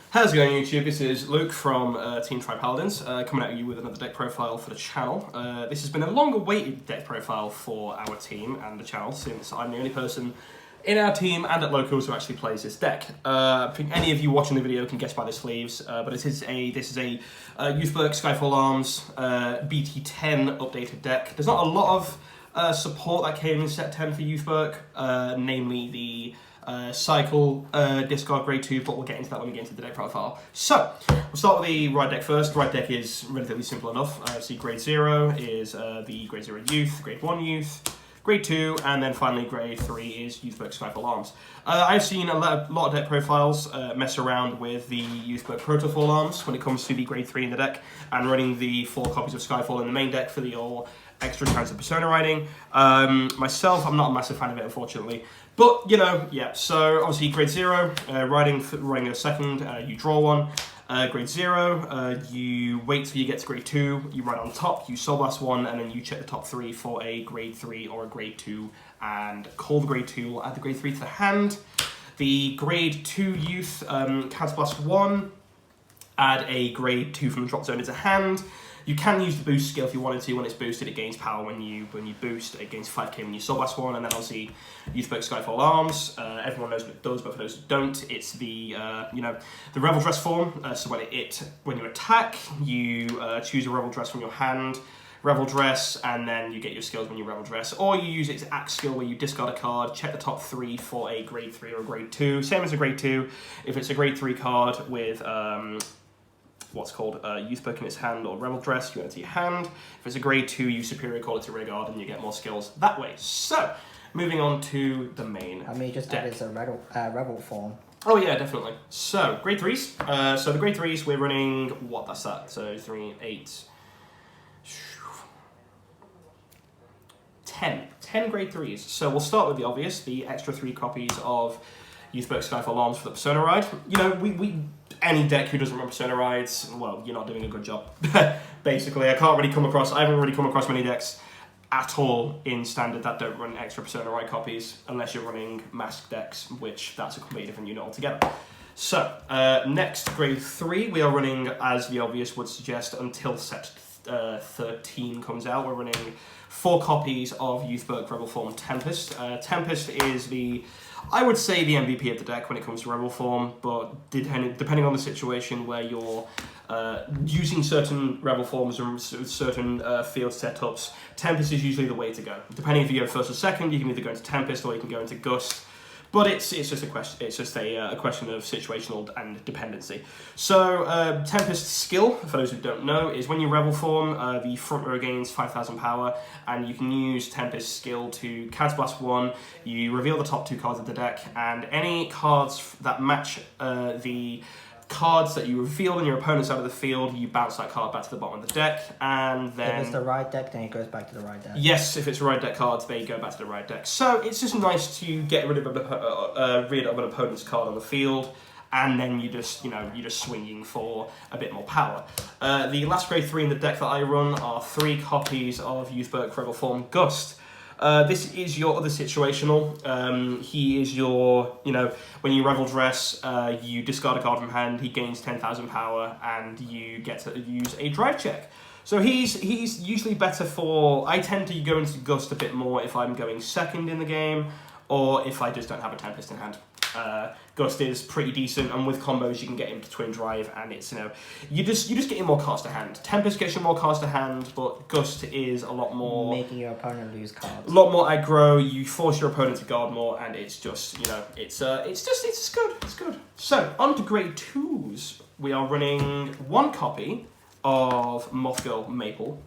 How's it going, YouTube? This is Luke from Team Tri Paladins, coming at you with another deck profile for the channel. This has been a long-awaited deck profile for our team and the channel, since I'm the only person in our team and at locals who actually plays this deck. I think any of you watching the video can guess by the sleeves, but this is a Youthberk Skyfall Arms BT10 updated deck. There's not a lot of support that came in set 10 for Youthberk, namely the cycle, discard grade 2, but we'll get into that when we get into the deck profile. So, we'll start with the right deck first. The right deck is relatively simple enough. See, grade 0 is the grade 0 Youth, grade 1 Youth, grade 2, and then finally grade 3 is Youthberk Skyfall Arms. I've seen a lot of deck profiles mess around with the Youthberk Protofall Arms when it comes to the grade 3 in the deck, and running the 4 copies of Skyfall in the main deck for the all extra chance of persona riding. Myself, I'm not a massive fan of it, unfortunately. But, you know, yeah, so obviously grade 0, riding a second, you draw one. Grade 0, you wait till you get to grade 2, you ride on top, you soul blast one, and then you check the top 3 for a grade 3 or a grade 2, and call the grade 2, we'll add the grade 3 to the hand. The grade 2 Youth, counter blast 1, add a grade 2 from the drop zone into hand. You can use the boost skill if you wanted to. When it's boosted, it gains power when you boost. It gains 5k when you soul blast one, and then obviously Youthberk Skyfall Arms. Everyone knows what it does, but for those who don't, it's the the Revel Dress form. So when you attack, you choose a Revel Dress from your hand, Revel Dress, and then you get your skills when you Revel Dress. Or you use its Axe skill where you discard a card, check the top 3 for a grade 3 or a grade 2. Same as a grade 2. If it's a grade 3 card with what's called Youthberk in its hand or Revel Dress, you enter your hand. If it's a grade 2, you superior quality rearguard and you get more skills that way. So, moving on to the main I mean, just deck. add as a Rebel form. Oh yeah, definitely. So, grade 3s. So the grade 3s, we're running, that's that? So 3, 8, 10 grade 3s. So we'll start with the obvious, the extra 3 copies of Youthberk Skyfall Arms for the Persona Ride. You know, any deck who doesn't run Persona Rides, well, you're not doing a good job. Basically, I haven't really come across many decks at all in Standard that don't run extra Persona Ride copies, unless you're running Mask decks, which that's a completely different unit altogether. So, next, grade 3, we are running, as the obvious would suggest, until set 13 comes out. We're running 4 copies of Youthberk Rebel Form Tempest. Tempest is I would say the MVP of the deck when it comes to Rebel Form, but depending on the situation where you're using certain Rebel Forms and certain field setups, Tempest is usually the way to go. Depending if you go first or second, you can either go into Tempest or you can go into Gust. But it's just a question. It's just a question of situational and dependency. So Tempest's skill, for those who don't know, is when you Rebel form, the front row gains 5,000 power, and you can use Tempest's skill to counterblast 1. You reveal the top 2 cards of the deck, and any cards that match the cards that you reveal in your opponent's out of the field, you bounce that card back to the bottom of the deck, and then... If it's the right deck, then it goes back to the right deck. Yes, if it's right deck cards, they go back to the right deck. So it's just nice to get rid of an opponent's card on the field, and then you're just swinging for a bit more power. The last grade 3 in the deck that I run are 3 copies of Youthberk Rebel Form Gust. This is your other situational. He is your, when you Revel Dress, you discard a card from hand, he gains 10,000 power, and you get to use a drive check. So he's usually better for, I tend to go into Gust a bit more if I'm going second in the game, or if I just don't have a Tempest in hand. Gust is pretty decent, and with combos you can get him to twin drive, and it's you just get more cards to hand. Tempest gets you more cards to hand, but Gust is a lot more making your opponent lose cards. A lot more aggro. You force your opponent to guard more, and it's just it's good. It's good. So on to grade 2s. We are running 1 copy of Mothgirl Maple.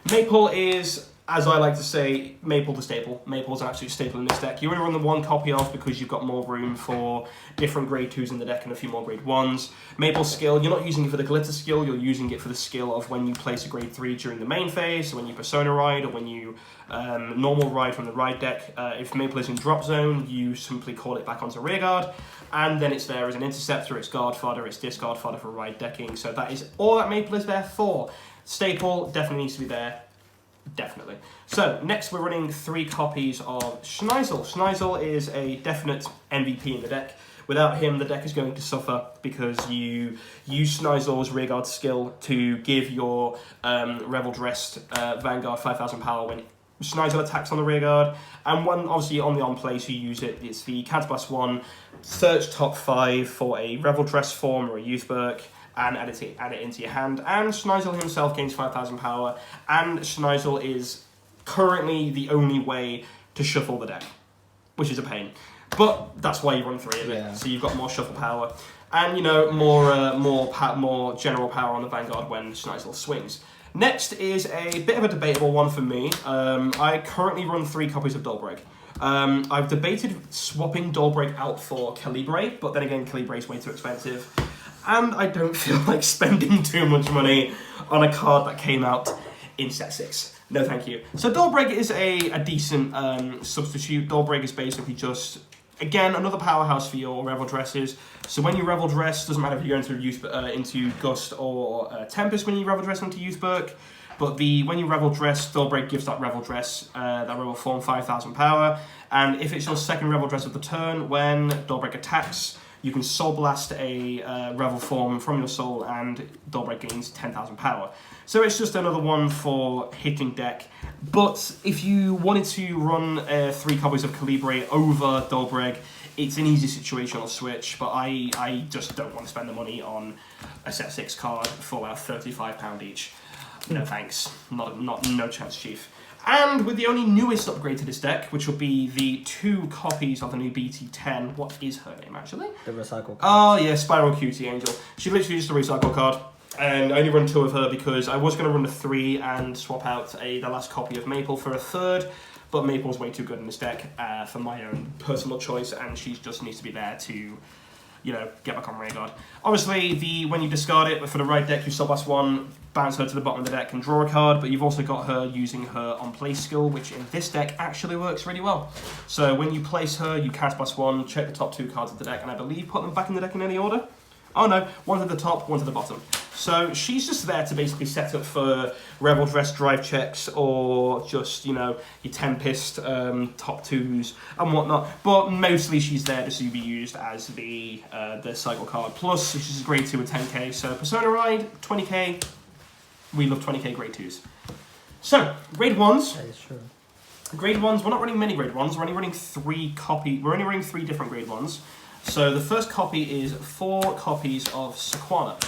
Maple is, as I like to say, Maple the staple. Maple's an absolute staple in this deck. You only run the 1 copy of because you've got more room for different grade 2s in the deck and a few more grade 1s. Maple's skill, you're not using it for the glitter skill, you're using it for the skill of when you place a grade 3 during the main phase, so when you Persona Ride, or when you normal ride from the ride deck. If Maple is in drop zone, you simply call it back onto rearguard, and then it's there as an interceptor, it's guard fodder, it's discard fodder for ride decking, so that is all that Maple is there for. Staple definitely needs to be there. Definitely. So, next we're running 3 copies of Schneisel. Schneisel is a definite MVP in the deck. Without him, the deck is going to suffer because you use Snizel's rearguard skill to give your Revel Dressed Vanguard 5,000 power when Snizel attacks on the rearguard, and when obviously on the on-plays you use it, it's the Counterblast 1, search top 5 for a Revel Dress form or a Youthberk, and add it into your hand, and Snizel himself gains 5,000 power, and Snizel is currently the only way to shuffle the deck, which is a pain. But that's why you run 3 of it, so you've got more shuffle power, and you know, more general power on the Vanguard when Snizel swings. Next is a bit of a debatable one for me. I currently run 3 copies of Youthberk. I've debated swapping Youthberk out for Calibre, but then again, Calibre is way too expensive. And I don't feel like spending too much money on a card that came out in set 6. No thank you. So Youthberk is a decent substitute. Youthberk is basically just, again, another powerhouse for your Revel Dresses. So when you Revel Dress, doesn't matter if you go into Gust or Tempest when you Revel Dress into Youthberk, but when you Revel Dress, Youthberk gives that Revel Dress, that Revel form 5,000 power, and if it's your second Revel Dress of the turn, when Youthberk attacks, you can Soul Blast a Revel form from your Soul, and Youthberk gains 10,000 power. So it's just another one for hitting deck. But if you wanted to run 3 copies of Calibre over Youthberk, it's an easy situational switch, but I just don't want to spend the money on a set 6 card for about £35 each. No thanks. No chance, Chief. And with the only newest upgrade to this deck, which will be the 2 copies of the new BT10. What is her name, actually? The recycle card. Oh, yeah, Spiral Cutie Angel. She's literally just a recycle card. And I only run 2 of her because I was going to run a 3 and swap out the last copy of Maple for a 3rd. But Maple's way too good in this deck for my own personal choice, and she just needs to be there to, you know, get back on rearguard. Obviously, when you discard it, for the right deck, you Soul Blast 1, bounce her to the bottom of the deck and draw a card, but you've also got her using her on-play skill, which in this deck actually works really well. So when you place her, you Counterblast 1, check the top 2 cards of the deck, and I believe put them back in the deck in any order. Oh no, one to the top, one to the bottom. So she's just there to basically set up for Revel Dress drive checks or just, you know, your Tempest top 2s and whatnot. But mostly she's there just to be used as the cycle card. Plus, she's a grade 2 with 10k. So Persona Ride, 20k. We love 20k grade 2s. So, grade 1s. That is true. Grade 1s, we're not running many grade 1s. We're only running 3 different grade 1s. So the first copy is 4 copies of Sequana.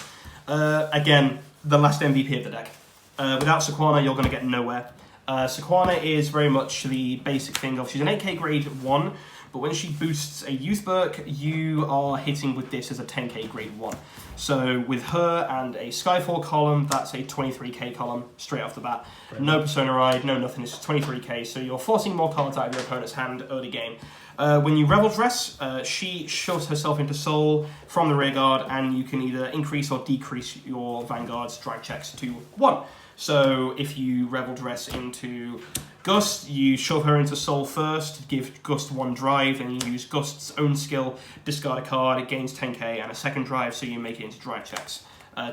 Again, the last MVP of the deck. Without Sequana, you're going to get nowhere. Sequana is very much the basic thing of, she's an 8k grade 1, but when she boosts a Youthberk, you are hitting with this as a 10k grade 1. So with her and a Skyfall column, that's a 23k column straight off the bat. Right. No Persona Ride, no nothing, it's 23k, so you're forcing more cards out of your opponent's hand early game. When you Revel Dress, she shoves herself into Soul from the rearguard, and you can either increase or decrease your Vanguard's drive checks to 1. So if you Revel Dress into Gust, you shove her into Soul first, give Gust 1 drive, and you use Gust's own skill, discard a card, it gains 10k, and a second drive, so you make it into drive checks.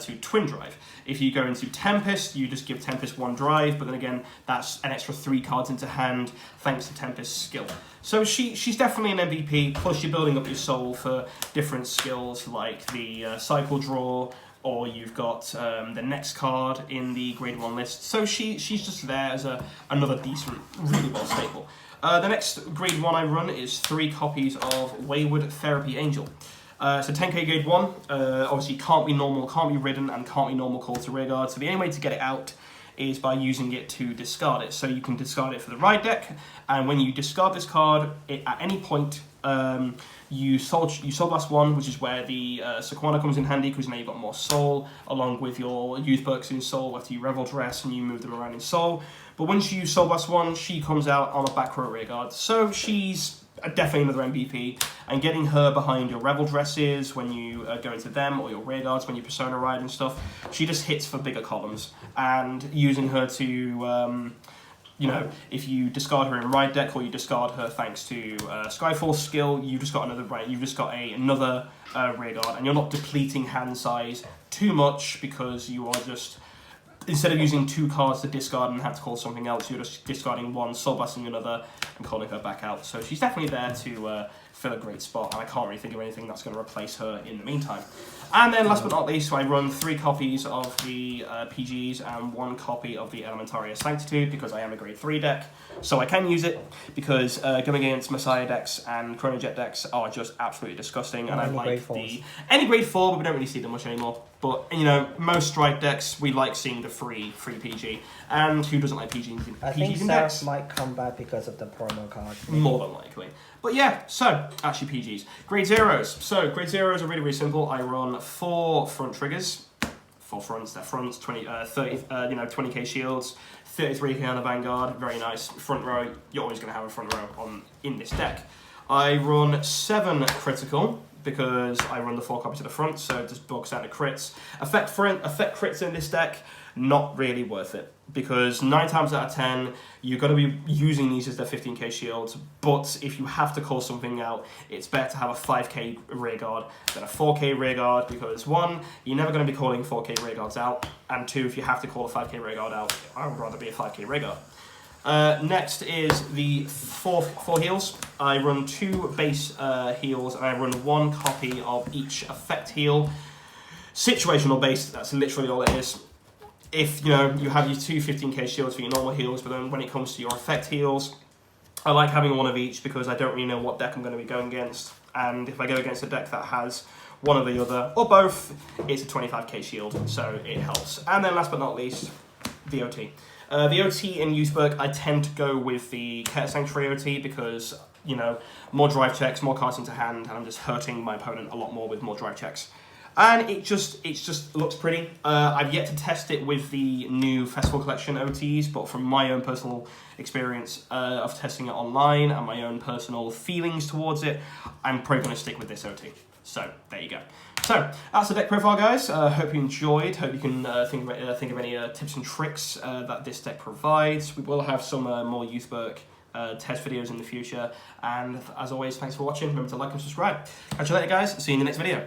To twin drive. If you go into Tempest, you just give Tempest 1 drive, but then again, that's an extra 3 cards into hand thanks to Tempest's skill. So she's definitely an MVP, plus you're building up your Soul for different skills like the cycle draw, or you've got the next card in the grade 1 list. So she's just there as another decent, really well staple. The next grade 1 I run is 3 copies of Wayward Therapy Angel. So 10k grade 1, obviously can't be normal, can't be ridden, and can't be normal call to rearguard. So the only way to get it out is by using it to discard it. So you can discard it for the ride deck, and when you discard this card, at any point, you Soul Blast 1, which is where the Sequana comes in handy, because now you've got more Soul, along with your Youthberks in Soul after you Revel Dress and you move them around in Soul. But once you Soul Blast 1, she comes out on a back row rearguard. So she's definitely another MVP, and getting her behind your Revel Dresses when you go into them, or your rearguards when you Persona Ride and stuff, she just hits for bigger columns, and using her to, you know, if you discard her in ride deck, or you discard her thanks to Skyfall's skill, you've just got another rearguard, and you're not depleting hand size too much, because you are just, instead of using 2 cards to discard and have to call something else, you're just discarding 1, Soul Blasting another, and calling her back out. So she's definitely there to fill a great spot, and I can't really think of anything that's going to replace her in the meantime. And then last but not least, so I run 3 copies of the PGs and 1 copy of the Elementaria Sanctitude, because I am a grade 3 deck, so I can use it, because going against Messiah decks and Chronojet decks are just absolutely disgusting, and I like any grade 4, but we don't really see them much anymore. But, you know, most strike decks, we like seeing the free PG, and who doesn't like PGs in I think decks? South might come back because of the promo card. More than likely. But yeah, so, actually PGs. Grade Zeros. So, Grade Zeros are really, really simple. I run 4 front triggers. 4 fronts, they're fronts, 20k shields, 33k on the Vanguard, very nice. Front row, you're always going to have a front row in this deck. I run 7 critical, because I run the 4 copies to the front, so it just bulks out the crits. Effect crits in this deck, not really worth it, because 9 times out of 10, you're going to be using these as their 15k shields, but if you have to call something out, it's better to have a 5k rearguard than a 4k rearguard, because 1, you're never going to be calling 4k rearguards out, and 2, if you have to call a 5k rearguard out, I would rather be a 5k rearguard. Next is the 4 heals. I run 2 base heals, and I run 1 copy of each effect heal. Situational based, that's literally all it is. If, you know, you have your 2 15k shields for your normal heals, but then when it comes to your effect heals, I like having 1 of each, because I don't really know what deck I'm going to be going against. And if I go against a deck that has one or the other, or both, it's a 25k shield, so it helps. And then last but not least, the OT. The OT in Youthberk, I tend to go with the Care Sanctuary OT, because, you know, more drive checks, more cards into hand, and I'm just hurting my opponent a lot more with more drive checks. And it just looks pretty. I've yet to test it with the new Festival Collection OTs, but from my own personal experience of testing it online and my own personal feelings towards it, I'm probably going to stick with this OT. So, there you go. So, that's the deck profile, guys. Hope you enjoyed. Hope you can think of any tips and tricks that this deck provides. We will have some more Youthberk test videos in the future. And as always, thanks for watching. Remember to like and subscribe. Catch you later, guys. See you in the next video.